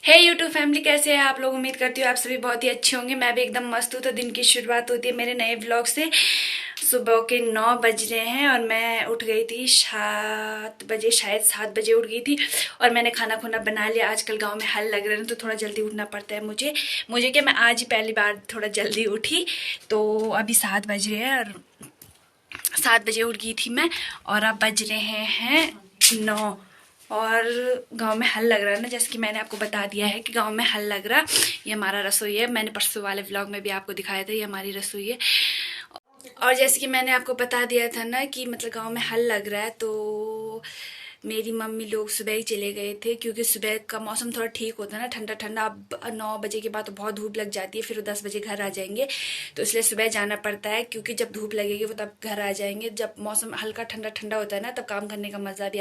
हे YouTube family, कैसे हैं आप लोग। उम्मीद करती हूँ आप सभी बहुत ही अच्छे होंगे। मैं भी एकदम मस्त हूँ। तो दिन की शुरुआत होती है मेरे नए व्लॉग से। सुबह के 9 बज रहे हैं और मैं उठ गई थी 7 बजे, शायद 7 बजे उठ गई थी। और मैंने खाना खुना बना लिया। आजकल गांव में हल लग रहे हैं तो थोड़ा जल्दी उठना पड़ता है मुझे क्या, मैं आज ही पहली बार थोड़ा जल्दी उठी। तो अभी 7 बज रहे हैं और 7 बजे उठ गई थी मैं। और अब बज रहे हैं 9 और गांव में हल लग रहा है ना, जैसे कि मैंने आपको बता दिया है कि गांव में हल लग रहा। ये हमारा रसोई है। मैंने परसों वाले व्लॉग में भी आपको दिखाया था, ये हमारी रसोई है। और जैसे कि मैंने आपको बता दिया था ना कि मतलब गांव में हल लग रहा है, तो मेरी मम्मी लोग सुबह ही चले गए थे क्योंकि सुबह का मौसम थोड़ा ठीक होता है ना, ठंडा ठंडा। अब 9 बजे के बाद तो बहुत धूप लग जाती है, फिर वो 10 बजे घर आ जाएंगे। तो इसलिए सुबह जाना पड़ता है क्योंकि जब धूप लगेगी वो तब घर आ जाएंगे। जब मौसम हल्का ठंडा ठंडा होता है ना, तब काम करने का मज़ा भी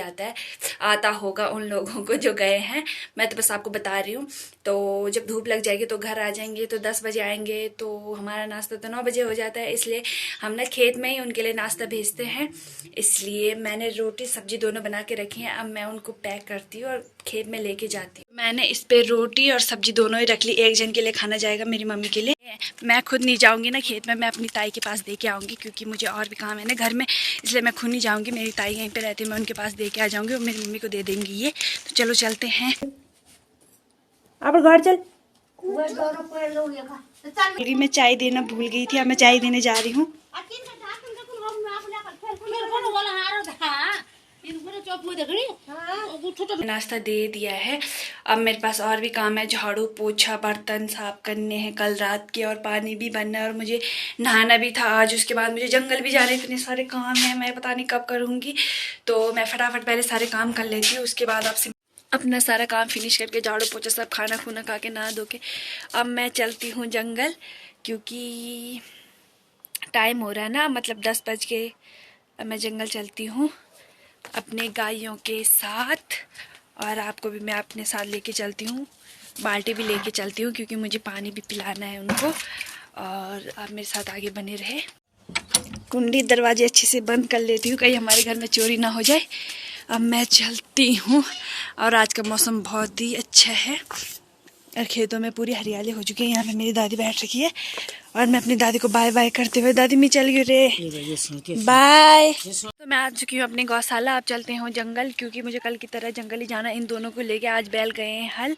आता होगा उन लोगों को जो गए हैं। मैं तो बस आपको बता रही हूँ। तो जब धूप लग जाएगी तो घर आ जाएंगे, तो 10 बजे आएंगे। तो हमारा नाश्ता तो 9 बजे हो जाता है, इसलिए हम ना खेत में ही उनके लिए नाश्ता भेजते हैं। इसलिए मैंने रोटी सब्जी दोनों बना के रखी हैं। अब मैं उनको पैक करती हूँ और खेत में लेके जाती हूँ। मैंने इस पे रोटी और सब्जी दोनों ही रख ली। एक जन के लिए खाना जाएगा, मेरी मम्मी के लिए। मैं खुद नहीं जाऊंगी ना खेत में, मैं अपनी ताई के पास दे के आऊँगी क्योंकि मुझे और भी काम है ना घर में, इसलिए मैं खुद नहीं जाऊँगी। मेरी ताई यहीं पे रहती है, मैं उनके पास दे के आ जाऊँगी और मेरी मम्मी को दे देंगी ये। तो चलो चलते हैं। अब घर चल। मैं चाय देना भूल गई थी, अब मैं चाय देने जा रही हूँ। नाश्ता दे दिया है। अब मेरे पास और भी काम है, झाड़ू पोछा बर्तन साफ करने हैं कल रात के, और पानी भी भरना है, और मुझे नहाना भी था आज। उसके बाद मुझे जंगल भी जाने, इतने सारे काम हैं, मैं पता नहीं कब करूँगी। तो मैं फटाफट पहले सारे काम कर लेती हूँ, उसके बाद आपसे अपना सारा काम फिनिश करके झाड़ू पोछा सब खाना खुना खा के नहा धो के अब मैं चलती हूँ जंगल, क्योंकि टाइम हो रहा है ना, मतलब 10 बज के। अब मैं जंगल चलती हूँ अपने गायों के साथ, और आपको भी मैं अपने साथ लेके चलती हूँ। बाल्टी भी लेके चलती हूँ क्योंकि मुझे पानी भी पिलाना है उनको। और आप मेरे साथ आगे बने रहे। कुंडी दरवाजे अच्छे से बंद कर लेती हूँ, कहीं हमारे घर में चोरी ना हो जाए। अब मैं चलती हूँ। और आज का मौसम बहुत ही अच्छा है और खेतों में पूरी हरियाली हो चुकी है। यहाँ पे मेरी दादी बैठ रखी है और मैं अपनी दादी को बाय बाय करते हुए, दादी मैं चल गई रे, बाय। तो मैं आ चुकी हूँ अपनी गौशाला। आप चलते हैं जंगल, क्योंकि मुझे कल की तरह जंगल ही जाना। इन दोनों को लेके आज बैल गए हैं हल,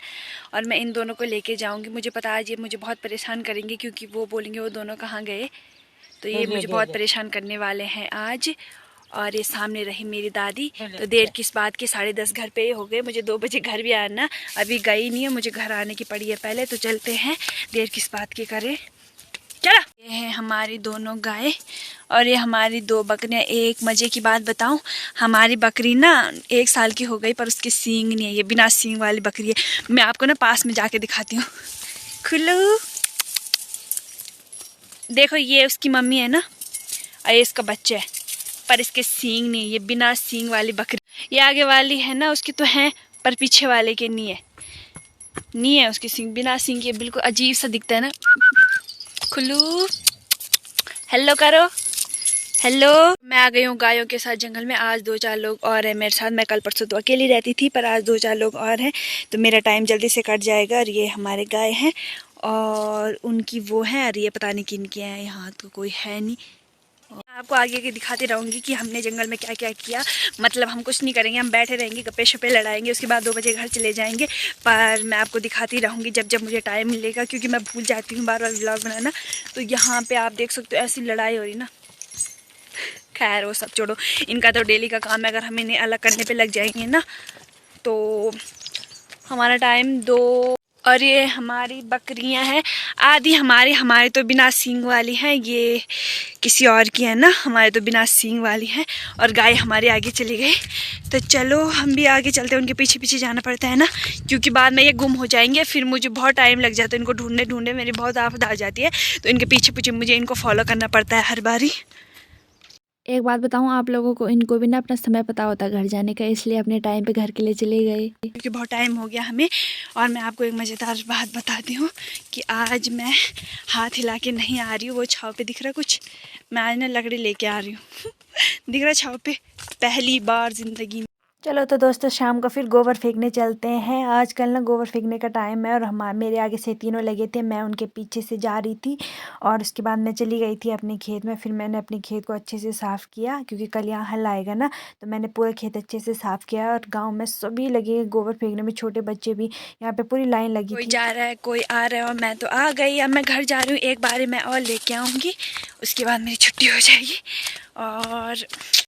और मैं इन दोनों को लेके जाऊँगी। मुझे पता है आज ये मुझे बहुत परेशान करेंगे क्योंकि वो बोलेंगे वो दोनों कहाँ गए, तो ये मुझे बहुत परेशान करने वाले हैं आज। और ये सामने रही मेरी दादी। तो देर किस बात की, 10:30 घर पे हो गए। मुझे 2 बजे घर भी आना, अभी गई नहीं है, मुझे घर आने की पड़ी है पहले। तो चलते हैं, देर किस बात की करें, चला। ये है हमारी दोनों गाय और ये हमारी 2 बकरियां। एक मजे की बात बताऊं, हमारी बकरी ना 1 साल की हो गई पर उसके सींग नहीं है, ये बिना सींग वाली बकरी है। मैं आपको ना पास में जाके दिखाती हूँ। खुलू देखो, ये उसकी मम्मी है ना, और ये इसका बच्चा है, पर इसके सींग नहीं है, ये बिना सींग वाली बकरी। ये आगे वाली है ना उसकी तो है, पर पीछे वाले के नहीं है उसकी सींग, बिना सींग के बिल्कुल अजीब सा दिखता है ना। खुलू हेलो करो, हेलो। मैं आ गई हूँ गायों के साथ जंगल में। आज 2-4 लोग और हैं मेरे साथ। मैं कल परसों तो अकेली रहती थी, पर आज 2-4 लोग और हैं, तो मेरा टाइम जल्दी से कट जाएगा। और ये हमारे गाय हैं और उनकी वो हैं, और ये पता नहीं किन के हैं, यहाँ तो कोई है नहीं। आपको आगे के दिखाती रहूँगी कि हमने जंगल में क्या क्या किया। मतलब हम कुछ नहीं करेंगे, हम बैठे रहेंगे, गप्पे शप्पे लड़ाएंगे, उसके बाद 2 बजे घर चले जाएंगे। पर मैं आपको दिखाती रहूँगी जब जब मुझे टाइम मिलेगा, क्योंकि मैं भूल जाती हूँ बार बार व्लॉग बनाना। तो यहाँ पे आप देख सकते हो ऐसी लड़ाई हो रही ना। खैर वो सब छोड़ो, इनका तो डेली का काम है। अगर हम इन्हें अलग करने पर लग जाएंगे ना तो हमारा टाइम 2। और ये हमारी बकरियां हैं, आधी हमारी तो बिना सींग वाली हैं, ये किसी और की है ना, हमारे तो बिना सींग वाली हैं। और गाय हमारे आगे चली गई, तो चलो हम भी आगे चलते हैं। उनके पीछे पीछे जाना पड़ता है ना, क्योंकि बाद में ये गुम हो जाएंगे, फिर मुझे बहुत टाइम लग जाता है इनको ढूंढने ढूंढने, मेरी बहुत आफत आ जाती है। तो इनके पीछे पीछे मुझे इनको फॉलो करना पड़ता है हर बारी। एक बात बताऊं आप लोगों को, इनको भी ना अपना समय पता होता है घर जाने का, इसलिए अपने टाइम पे घर के लिए चले गए, क्योंकि बहुत टाइम हो गया हमें। और मैं आपको एक मज़ेदार बात बताती हूँ कि आज मैं हाथ हिला के नहीं आ रही हूँ। वो छाव पे दिख रहा कुछ, मैं आज ना लकड़ी लेके आ रही हूँ। दिख रहा छाव पे, पहली बार ज़िंदगी में। चलो तो दोस्तों शाम को फिर गोबर फेंकने चलते हैं। आजकल ना गोबर फेंकने का टाइम है और हम मेरे आगे से तीनों लगे थे, मैं उनके पीछे से जा रही थी और उसके बाद मैं चली गई थी अपने खेत में। फिर मैंने अपने खेत को अच्छे से साफ़ किया क्योंकि कल यहाँ हल आएगा ना, तो मैंने पूरा खेत अच्छे से साफ़ किया। और गाँव में सभी लगे गोबर फेंकने में, छोटे बच्चे भी, यहाँ पे पूरी लाइन लगी कोई थी। जा रहा है, कोई आ रहा है और मैं तो आ गई। अब मैं घर जा रही हूँ, एक बारी मैं और लेके आऊँगी, उसके बाद मेरी छुट्टी हो जाएगी। और